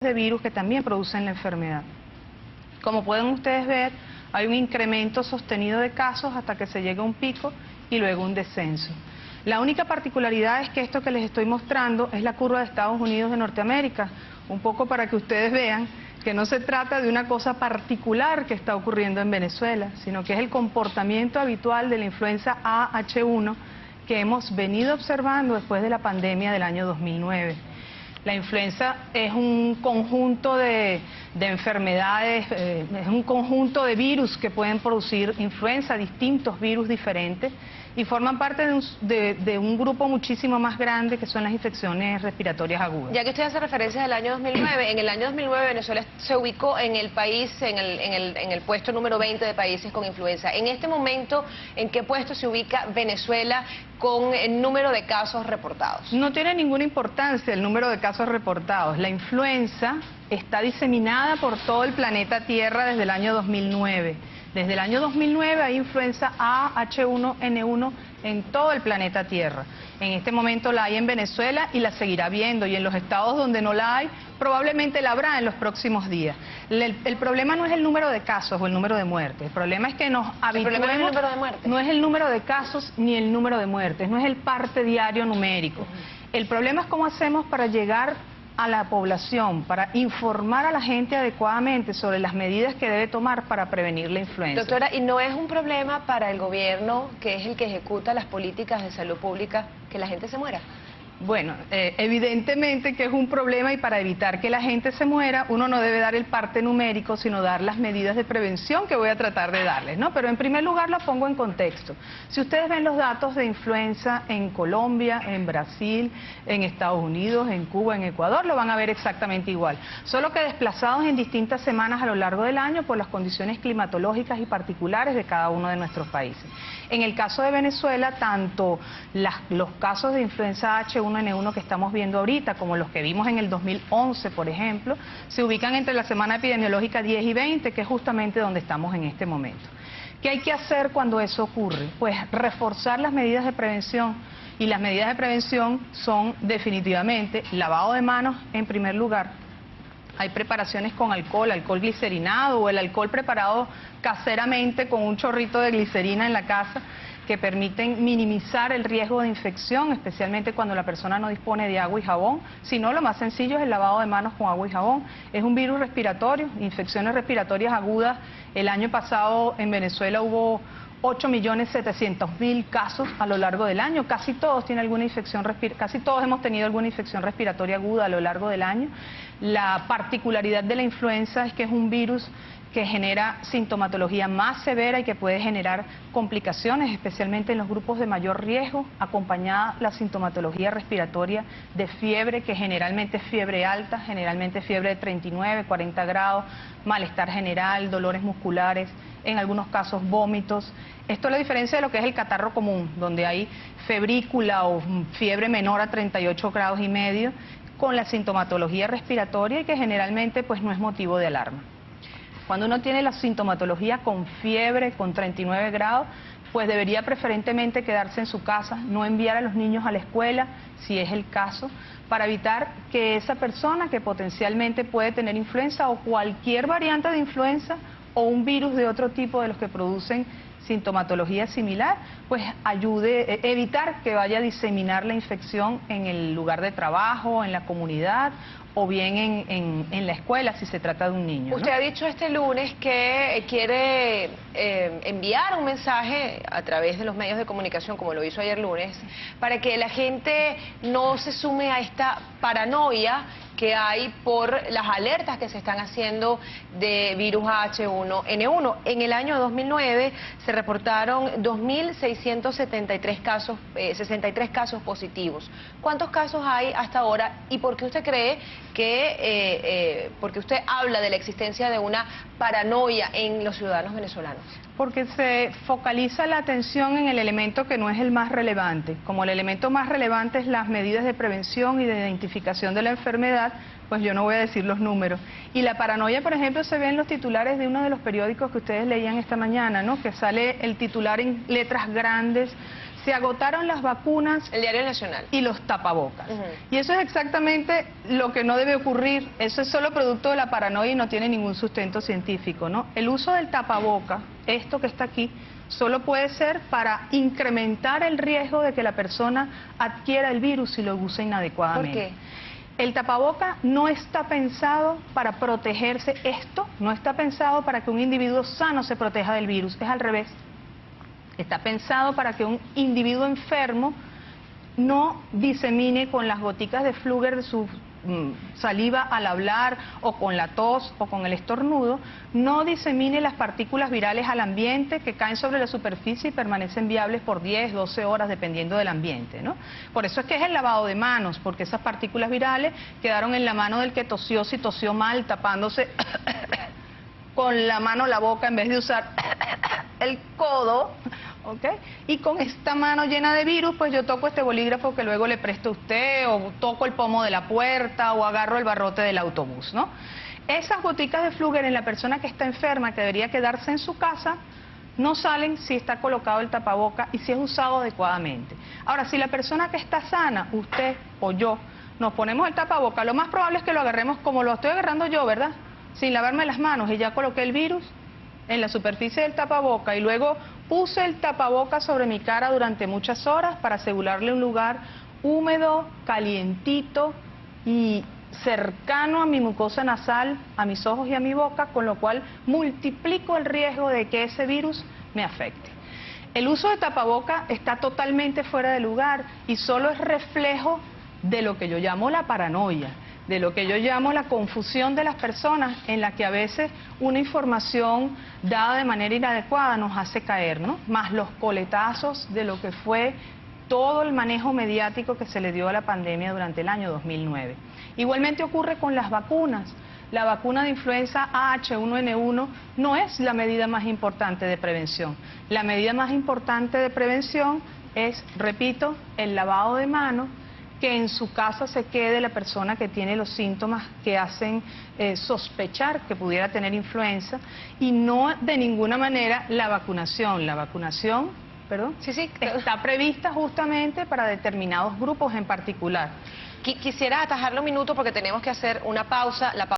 de virus que también producen la enfermedad. Como pueden ustedes ver, hay un incremento sostenido de casos hasta que se llega a un pico y luego un descenso. La única particularidad es que esto que les estoy mostrando es la curva de Estados Unidos de Norteamérica, un poco para que ustedes vean que no se trata de una cosa particular que está ocurriendo en Venezuela, sino que es el comportamiento habitual de la influenza A/H1 que hemos venido observando después de la pandemia del año 2009. La influenza es un conjunto de enfermedades, es un conjunto de virus que pueden producir influenza, distintos virus diferentes, y forman parte de un grupo muchísimo más grande que son las infecciones respiratorias agudas. Ya que usted hace referencia al año 2009, en el año 2009 Venezuela se ubicó en el país, en el puesto número 20 de países con influenza. En este momento, ¿en qué puesto se ubica Venezuela con el número de casos reportados? No tiene ninguna importancia el número de casos reportados. La influenza está diseminada por todo el planeta Tierra desde el año 2009. Desde el año 2009 hay influenza A/H1N1 en todo el planeta Tierra. En este momento la hay en Venezuela y la seguirá viendo, y en los estados donde no la hay, probablemente la habrá en los próximos días. El problema no es el número de casos o el número de muertes, el problema es que nos habituemos... ¿El problema no es el número de muertes? No es el número de casos ni el número de muertes, no es el parte diario numérico. El problema es cómo hacemos para llegar a la población, para informar a la gente adecuadamente sobre las medidas que debe tomar para prevenir la influenza. Doctora, ¿y no es un problema para el gobierno, que es el que ejecuta las políticas de salud pública, que la gente se muera? Bueno, evidentemente que es un problema, y para evitar que la gente se muera, uno no debe dar el parte numérico, sino dar las medidas de prevención que voy a tratar de darles, ¿no? Pero en primer lugar lo pongo en contexto. Si ustedes ven los datos de influenza en Colombia, en Brasil, en Estados Unidos, en Cuba, en Ecuador, lo van a ver exactamente igual. Solo que desplazados en distintas semanas a lo largo del año por las condiciones climatológicas y particulares de cada uno de nuestros países. En el caso de Venezuela, tanto los casos de influenza H1N1 que estamos viendo ahorita, como los que vimos en el 2011, por ejemplo, se ubican entre la semana epidemiológica 10 y 20, que es justamente donde estamos en este momento. ¿Qué hay que hacer cuando eso ocurre? Pues reforzar las medidas de prevención, y las medidas de prevención son definitivamente lavado de manos en primer lugar. Hay preparaciones con alcohol glicerinado o el alcohol preparado caseramente con un chorrito de glicerina en la casa, que permiten minimizar el riesgo de infección, especialmente cuando la persona no dispone de agua y jabón. Si no, lo más sencillo es el lavado de manos con agua y jabón. Es un virus respiratorio, infecciones respiratorias agudas. El año pasado en Venezuela hubo 8.700.000 casos a lo largo del año. Casi todos tienen alguna infección casi todos hemos tenido alguna infección respiratoria aguda a lo largo del año. La particularidad de la influenza es que es un virus que genera sintomatología más severa y que puede generar complicaciones, especialmente en los grupos de mayor riesgo, acompañada la sintomatología respiratoria de fiebre, que generalmente es fiebre alta, generalmente fiebre de 39, 40 grados, malestar general, dolores musculares, en algunos casos vómitos. Esto es la diferencia de lo que es el catarro común, donde hay febrícula o fiebre menor a 38 grados y medio, con la sintomatología respiratoria, y que generalmente pues no es motivo de alarma. Cuando uno tiene la sintomatología con fiebre, con 39 grados, pues debería preferentemente quedarse en su casa, no enviar a los niños a la escuela, si es el caso, para evitar que esa persona que potencialmente puede tener influenza o cualquier variante de influenza o un virus de otro tipo de los que producen sintomatología similar, pues ayude a evitar que vaya a diseminar la infección en el lugar de trabajo, en la comunidad, o bien en la escuela, si se trata de un niño, ¿no? Usted ha dicho este lunes que quiere enviar un mensaje a través de los medios de comunicación, como lo hizo ayer lunes, para que la gente no se sume a esta paranoia que hay por las alertas que se están haciendo de virus H1N1. En el año 2009 se reportaron 2.673 casos, 63 casos positivos. ¿Cuántos casos hay hasta ahora, y por qué usted cree que, porque usted habla de la existencia de una paranoia en los ciudadanos venezolanos? Porque se focaliza la atención en el elemento que no es el más relevante. Como el elemento más relevante es las medidas de prevención y de identificación de la enfermedad, pues yo no voy a decir los números. Y la paranoia, por ejemplo, se ve en los titulares de uno de los periódicos que ustedes leían esta mañana, ¿no? Que sale el titular en letras grandes: se agotaron las vacunas El Diario Nacional. y los tapabocas. Ujú. Y eso es exactamente lo que no debe ocurrir. Eso es solo producto de la paranoia y no tiene ningún sustento científico, ¿no? El uso del tapaboca, esto que está aquí, solo puede ser para incrementar el riesgo de que la persona adquiera el virus si lo usa inadecuadamente. ¿Por qué? El tapaboca no está pensado para protegerse. Esto no está pensado para que un individuo sano se proteja del virus. Es al revés. Está pensado para que un individuo enfermo no disemine con las goticas de flúor de su saliva al hablar, o con la tos, o con el estornudo, no disemine las partículas virales al ambiente que caen sobre la superficie y permanecen viables por 10, 12 horas dependiendo del ambiente, ¿no? Por eso es que es el lavado de manos, porque esas partículas virales quedaron en la mano del que tosió, si tosió mal, tapándose con la mano la boca en vez de usar el codo, ¿ok? Y con esta mano llena de virus, pues yo toco este bolígrafo que luego le presto a usted, o toco el pomo de la puerta, o agarro el barrote del autobús, ¿no? Esas goticas de flúor en la persona que está enferma, que debería quedarse en su casa, no salen si está colocado el tapaboca y si es usado adecuadamente. Ahora, si la persona que está sana, usted o yo, nos ponemos el tapaboca, lo más probable es que lo agarremos como lo estoy agarrando yo, ¿verdad? Sin lavarme las manos, y ya coloqué el virus en la superficie del tapaboca y luego puse el tapaboca sobre mi cara durante muchas horas para asegurarle un lugar húmedo, calientito y cercano a mi mucosa nasal, a mis ojos y a mi boca, con lo cual multiplico el riesgo de que ese virus me afecte. El uso de tapaboca está totalmente fuera de lugar y solo es reflejo de lo que yo llamo la paranoia, de lo que yo llamo la confusión de las personas, en la que a veces una información dada de manera inadecuada nos hace caer, ¿no? Más los coletazos de lo que fue todo el manejo mediático que se le dio a la pandemia durante el año 2009. Igualmente ocurre con las vacunas. La vacuna de influenza H1N1 no es la medida más importante de prevención. La medida más importante de prevención es, repito, el lavado de manos, que en su casa se quede la persona que tiene los síntomas que hacen sospechar que pudiera tener influenza, y no de ninguna manera la vacunación. La vacunación, perdón, Sí. está prevista justamente para determinados grupos en particular. Quisiera atajarlo un minuto porque tenemos que hacer una pausa.